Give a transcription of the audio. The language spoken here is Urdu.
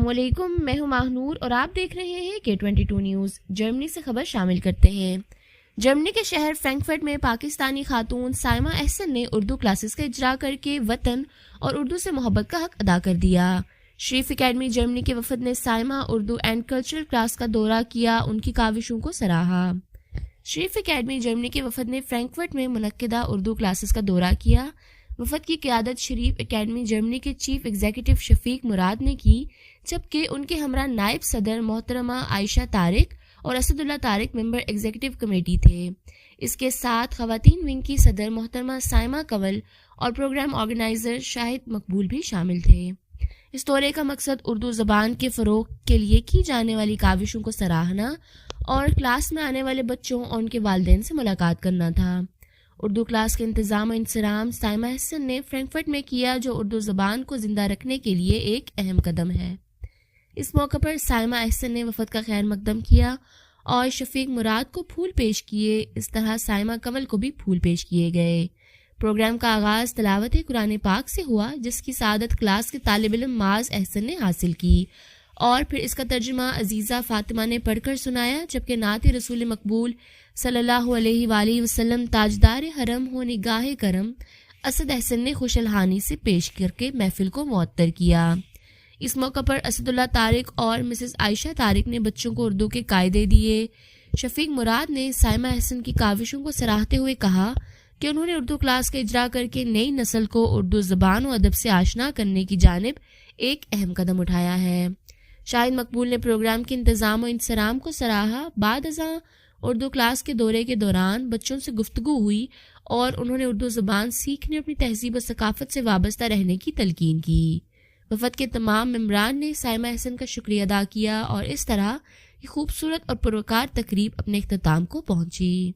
السلام علیکم، میں ہوں ماہنور اور آپ دیکھ رہے ہیں K22 نیوز۔ جرمنی سے خبر شامل کرتے ہیں۔ جرمنی کے شہر فرینکفرٹ میں پاکستانی خاتون سائمہ احسن نے اردو کلاسز کا اجرا کر کے وطن اور اردو سے محبت کا حق ادا کر دیا۔ شریف اکیڈمی جرمنی کے وفد نے Saima Urdu and cultural class کا دورہ کیا، ان کی کاوشوں کو سراہا۔ شریف اکیڈمی جرمنی کے وفد نے فرینکفرٹ میں منعقدہ اردو کلاسز کا دورہ کیا۔ وفد کی قیادت شریف اکیڈمی جرمنی کے چیف ایگزیکٹو شفیق مراد نے کی، جبکہ ان کے ہمراہ نائب صدر محترمہ عائشہ طارق اور اسد اللہ طارق ممبر ایگزیکٹو کمیٹی تھے۔ اس کے ساتھ خواتین ونگ کی صدر محترمہ سائمہ کنول اور پروگرام آرگنائزر شاہد مقبول بھی شامل تھے۔ اس دورے کا مقصد اردو زبان کے فروغ کے لیے کی جانے والی کاوشوں کو سراہنا اور کلاس میں آنے والے بچوں اور ان کے والدین سے ملاقات کرنا تھا۔ اردو کلاس کے انتظام و انصرام سائمہ احسن نے فرینکفرٹ میں کیا، جو اردو زبان کو زندہ رکھنے کے لیے ایک اہم قدم ہے۔ اس موقع پر سائمہ احسن نے وفد کا خیر مقدم کیا اور شفیق مراد کو پھول پیش کیے۔ اس طرح سائمہ کنول کو بھی پھول پیش کیے گئے۔ پروگرام کا آغاز تلاوت قرآن پاک سے ہوا، جس کی سعادت کلاس کے طالب علم معاذ احسن نے حاصل کی، اور پھر اس کا ترجمہ عزیزہ فاطمہ نے پڑھ کر سنایا، جبکہ نعت رسول مقبول صلی اللہ علیہ وآلہ وسلم تاجدار حرم ہو نگاہ کرم اسد احسن نے خوش الحانی سے پیش کر کے محفل کو معطر کیا۔ اس موقع پر اسد اللہ طارق اور مسز عائشہ طارق نے بچوں کو اردو کے قاعدے دیے۔ شفیق مراد نے سائمہ احسن کی کاوشوں کو سراہتے ہوئے کہا کہ انہوں نے اردو کلاس کا اجرا کر کے نئی نسل کو اردو زبان و ادب سے آشنا کرنے کی جانب ایک اہم قدم اٹھایا ہے۔ شاہد مقبول نے پروگرام کے انتظام و انصرام کو سراہا۔ بعد ازاں اردو کلاس کے دورے کے دوران بچوں سے گفتگو ہوئی اور انہوں نے اردو زبان سیکھنے، اپنی تہذیب و ثقافت سے وابستہ رہنے کی تلقین کی۔ وفد کے تمام ممبران نے سائمہ احسن کا شکریہ ادا کیا اور اس طرح یہ خوبصورت اور پروکار تقریب اپنے اختتام کو پہنچی۔